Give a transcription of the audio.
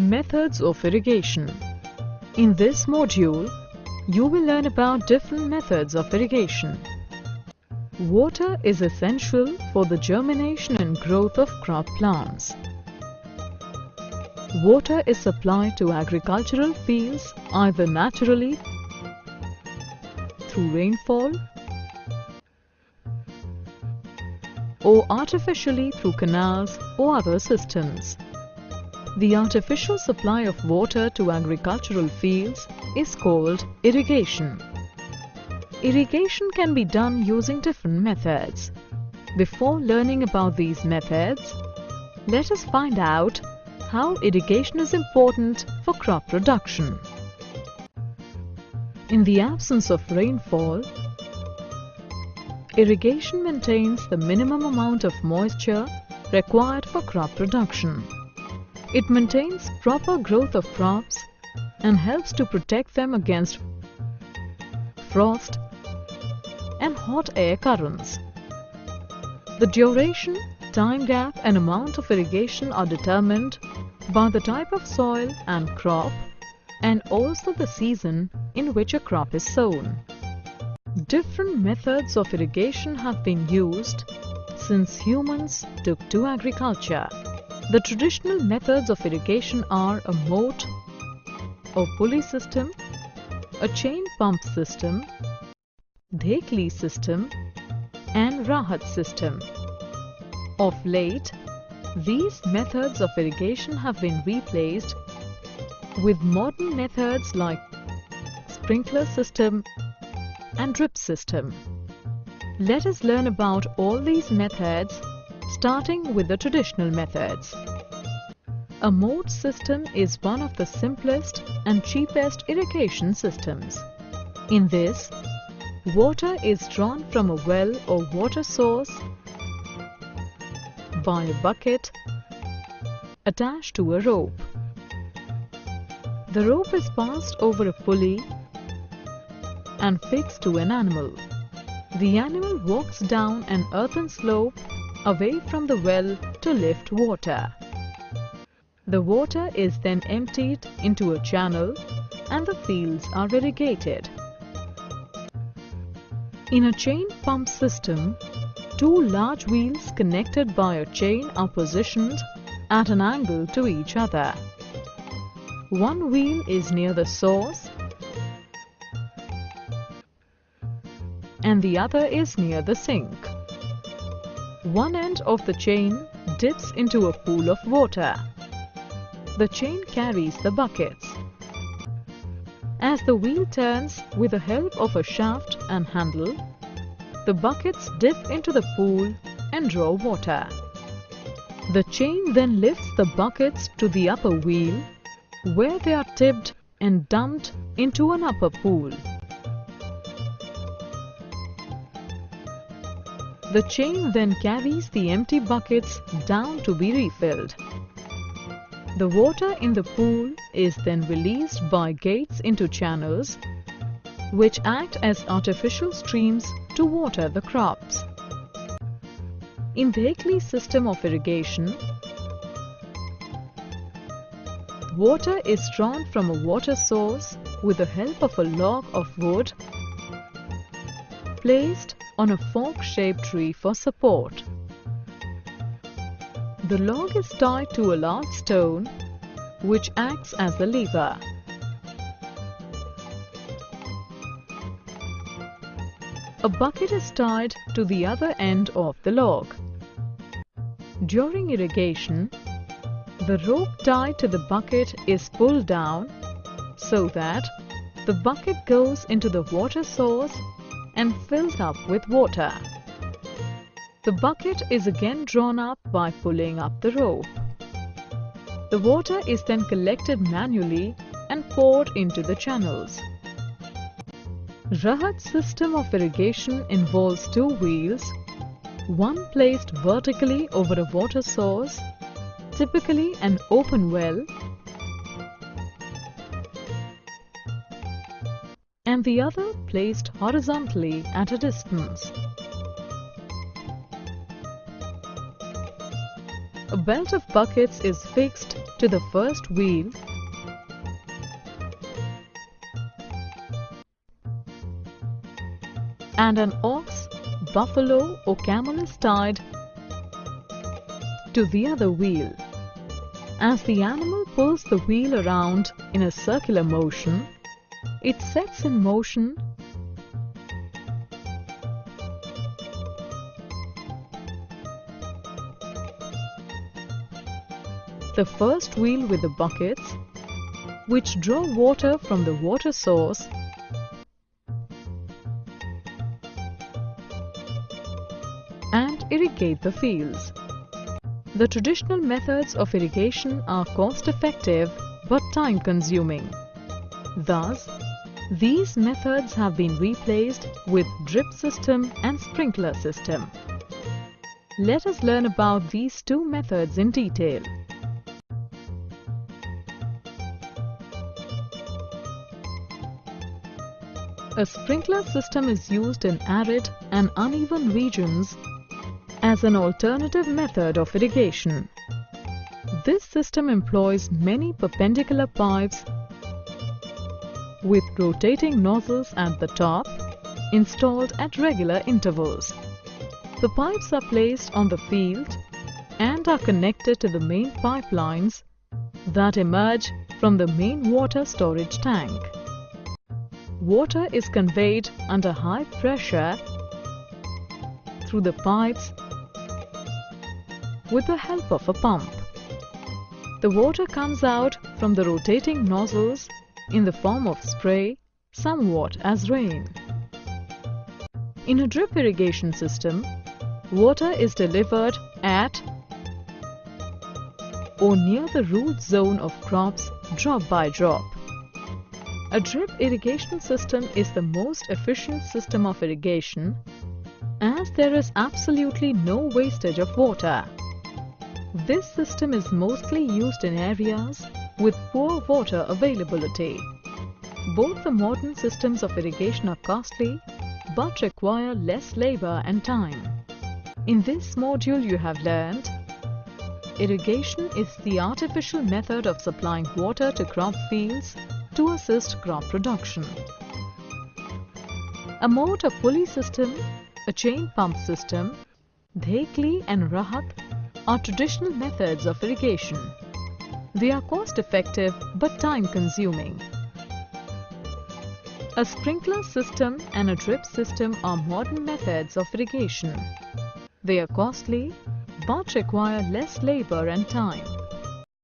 Methods of irrigation. In this module, you will learn about different methods of irrigation. Water is essential for the germination and growth of crop plants. Water is supplied to agricultural fields either naturally through rainfall or artificially through canals or other systems. The artificial supply of water to agricultural fields is called irrigation. Irrigation can be done using different methods. Before learning about these methods, let us find out how irrigation is important for crop production. In the absence of rainfall, irrigation maintains the minimum amount of moisture required for crop production. It maintains proper growth of crops and helps to protect them against frost and hot air currents. The duration, time gap and amount of irrigation are determined by the type of soil and crop and also the season in which a crop is sown. Different methods of irrigation have been used since humans took to agriculture. The traditional methods of irrigation are a moat or pulley system, a chain pump system, dhekli system and rahat system. Of late, these methods of irrigation have been replaced with modern methods like sprinkler system and drip system. Let us learn about all these methods, starting with the traditional methods. A moat system is one of the simplest and cheapest irrigation systems. In this, water is drawn from a well or water source by a bucket attached to a rope. The rope is passed over a pulley and fixed to an animal. The animal walks down an earthen slope away from the well to lift water. The water is then emptied into a channel and the fields are irrigated. In a chain pump system, two large wheels connected by a chain are positioned at an angle to each other. One wheel is near the source and the other is near the sink. One end of the chain dips into a pool of water. The chain carries the buckets. As the wheel turns with the help of a shaft and handle, the buckets dip into the pool and draw water. The chain then lifts the buckets to the upper wheel, where they are tipped and dumped into an upper pool. The chain then carries the empty buckets down to be refilled. The water in the pool is then released by gates into channels, which act as artificial streams to water the crops. In the dhekli system of irrigation, water is drawn from a water source with the help of a log of wood placed on a fork-shaped tree for support. The log is tied to a large stone which acts as the lever. A bucket is tied to the other end of the log. During irrigation, the rope tied to the bucket is pulled down so that the bucket goes into the water source and fills up with water. The bucket is again drawn up by pulling up the rope. The water is then collected manually and poured into the channels. Rahat system of irrigation involves two wheels, one placed vertically over a water source, typically an open well, and the other placed horizontally at a distance. A belt of buckets is fixed to the first wheel and an ox, buffalo or camel is tied to the other wheel. As the animal pulls the wheel around in a circular motion, it sets in motion the first wheel with the buckets, which draw water from the water source and irrigate the fields. The traditional methods of irrigation are cost-effective but time-consuming. Thus, these methods have been replaced with drip system and sprinkler system. Let us learn about these two methods in detail. A sprinkler system is used in arid and uneven regions as an alternative method of irrigation. This system employs many perpendicular pipes with rotating nozzles at the top, installed at regular intervals. The pipes are placed on the field and are connected to the main pipelines that emerge from the main water storage tank. Water is conveyed under high pressure through the pipes with the help of a pump. The water comes out from the rotating nozzles in the form of spray, somewhat as rain. In a drip irrigation system, water is delivered at or near the root zone of crops drop by drop. A drip irrigation system is the most efficient system of irrigation as there is absolutely no wastage of water. This system is mostly used in areas with poor water availability. Both the modern systems of irrigation are costly but require less labor and time. In this module you have learned irrigation is the artificial method of supplying water to crop fields to assist crop production. A motor pulley system, a chain pump system, dhekli and rahat are traditional methods of irrigation. They are cost-effective but time-consuming. A sprinkler system and a drip system are modern methods of irrigation. They are costly but require less labor and time.